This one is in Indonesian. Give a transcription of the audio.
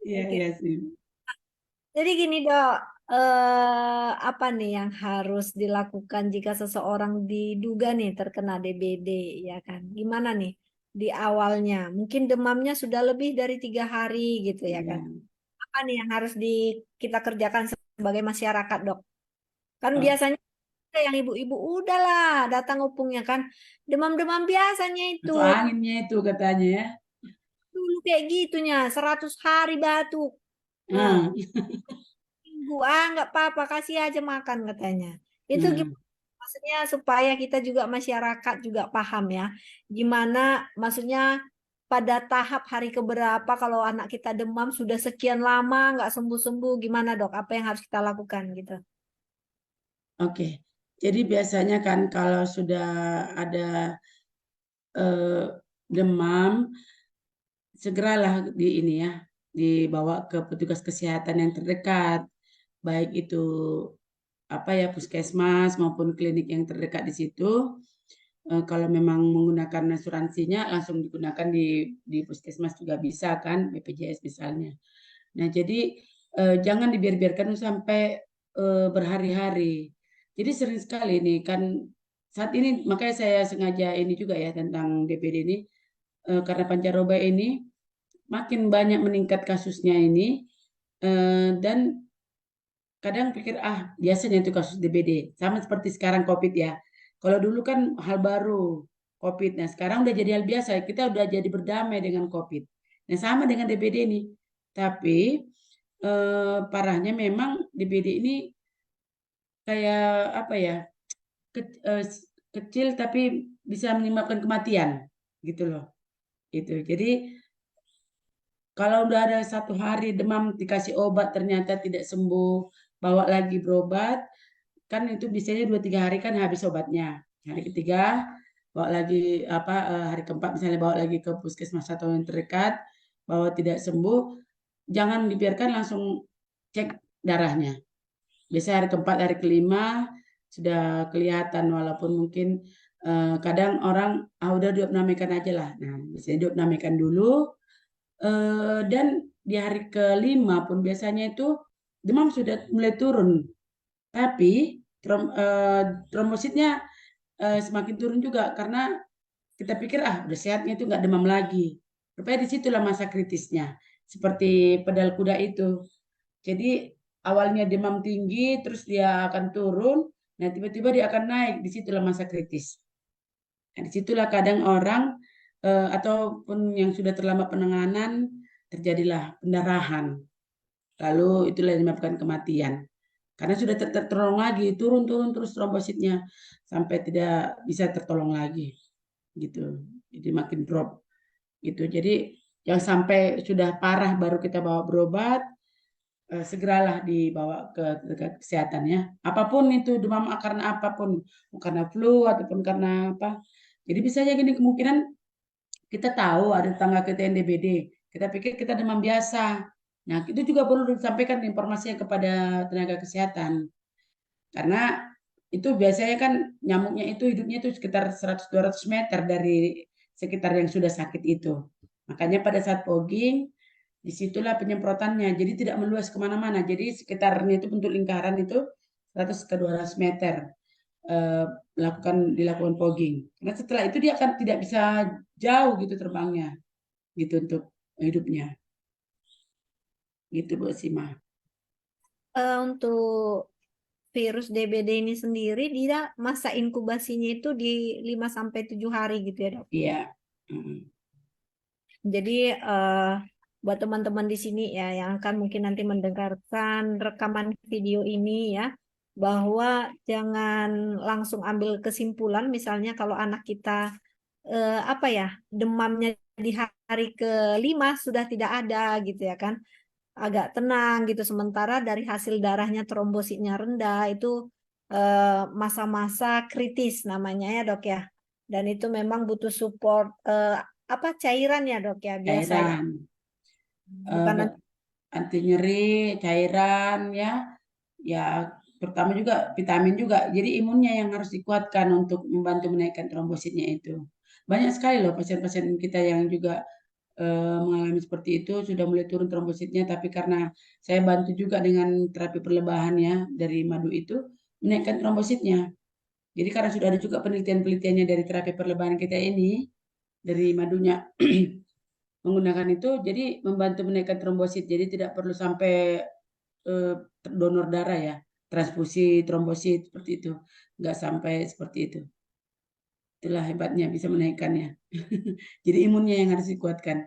Iya, Oke. iya sih. Jadi gini dok, apa nih yang harus dilakukan jika seseorang diduga nih terkena DBD, ya kan? Gimana nih di awalnya? Mungkin demamnya sudah lebih dari 3 hari gitu ya kan? Iya. Apa nih yang harus kita kerjakan sebagai masyarakat dok? Kan Oh, biasanya ada yang ibu-ibu udahlah datang upungnya kan, demam-demam biasanya itu. masuk anginnya itu katanya ya. Dulu kayak gitunya, 100 hari batuk. Nah, Ah, minggu nggak apa-apa kasih aja makan katanya. Itu ah. gimana maksudnya supaya kita juga masyarakat juga paham ya, gimana maksudnya pada tahap hari keberapa kalau anak kita demam sudah sekian lama nggak sembuh-sembuh, gimana dok, apa yang harus kita lakukan gitu. Oke. Jadi biasanya kan kalau sudah ada eh, demam, segeralah di ini ya, dibawa ke petugas kesehatan yang terdekat, baik itu apa ya puskesmas maupun klinik yang terdekat di situ. Kalau memang menggunakan asuransinya langsung digunakan di puskesmas juga bisa kan, BPJS misalnya. Nah, jadi jangan dibiarkan sampai berhari-hari. Jadi sering sekali nih kan saat ini makanya saya sengaja ini juga ya tentang DPD ini karena pancaroba ini makin banyak meningkat kasusnya ini dan kadang pikir biasanya itu kasus DBD sama seperti sekarang COVID ya. Kalau dulu kan hal baru COVID. Nah sekarang udah jadi hal biasa. Kita udah jadi berdamai dengan COVID. Nah sama dengan DBD ini. Tapi parahnya memang DBD ini kayak apa ya kecil tapi bisa menyebabkan kematian gitu loh. Itu. Jadi kalau udah ada 1 hari demam dikasih obat ternyata tidak sembuh, bawa lagi berobat, kan itu biasanya 2-3 hari kan habis obatnya. Hari ketiga bawa lagi apa hari keempat misalnya bawa lagi ke puskesmas atau yang terdekat, bahwa tidak sembuh, jangan dibiarkan langsung cek darahnya. Biasanya hari keempat, hari kelima sudah kelihatan walaupun mungkin kadang orang udah diopnamikan aja lah. Nah, biasanya diopnamikan dulu dan di hari kelima pun biasanya itu demam sudah mulai turun. Tapi trombositnya semakin turun juga karena kita pikir udah sehatnya itu nggak demam lagi. Rupanya disitulah masa kritisnya. Seperti pedal kuda itu. Jadi awalnya demam tinggi, terus dia akan turun, nah tiba-tiba dia akan naik. Disitulah masa kritis. Nah, disitulah kadang orang ataupun yang sudah terlambat penanganan terjadilah pendarahan. Lalu itulah yang menyebabkan kematian. Karena sudah tertolong lagi, turun-turun terus trombositnya sampai tidak bisa tertolong lagi gitu. Jadi makin drop gitu. Jadi yang sampai sudah parah baru kita bawa berobat, segeralah dibawa ke tenaga kesehatan ya. Apapun itu demam karena apapun, karena flu ataupun karena apa. Jadi bisa aja gini kemungkinan kita tahu ada tetangga kita yang DBD. Kita pikir kita demam biasa. Nah, itu juga perlu disampaikan informasinya kepada tenaga kesehatan. Karena itu biasanya kan nyamuknya itu hidupnya itu sekitar 100-200 meter dari sekitar yang sudah sakit itu. Makanya pada saat fogging, disitulah penyemprotannya. Jadi tidak meluas kemana-mana. Jadi sekitarnya itu bentuk lingkaran itu 100 ke 200 meter eh, dilakukan fogging. Karena setelah itu dia akan tidak bisa jauh gitu terbangnya gitu untuk hidupnya. Gitu Bu Sima. Untuk virus DBD ini sendiri dia masa inkubasinya itu di 5 sampai 7 hari gitu ya dok. Iya. Mm. Jadi buat teman-teman di sini ya yang akan mungkin nanti mendengarkan rekaman video ini ya, bahwa jangan langsung ambil kesimpulan misalnya kalau anak kita apa ya, demamnya di hari ke-5 sudah tidak ada gitu ya kan, agak tenang gitu, sementara dari hasil darahnya trombositnya rendah itu masa-masa kritis namanya ya dok ya, dan itu memang butuh support apa cairan ya dok ya biasanya, Cairan. bukan eh, Anti nyeri, cairan ya, ya terutama juga vitamin juga. Jadi imunnya yang harus dikuatkan untuk membantu menaikkan trombositnya itu. Banyak sekali loh pasien-pasien kita yang juga mengalami seperti itu, sudah mulai turun trombositnya, tapi karena saya bantu juga dengan terapi perlebahan ya dari madu itu menaikkan trombositnya. Jadi karena sudah ada juga penelitian-penelitiannya dari terapi perlebahan kita ini, dari madunya menggunakan itu, jadi membantu menaikkan trombosit. Jadi tidak perlu sampai eh, donor darah ya, transfusi trombosit seperti itu. Nggak sampai seperti itu. Itulah hebatnya bisa menaikkannya. Jadi imunnya yang harus dikuatkan.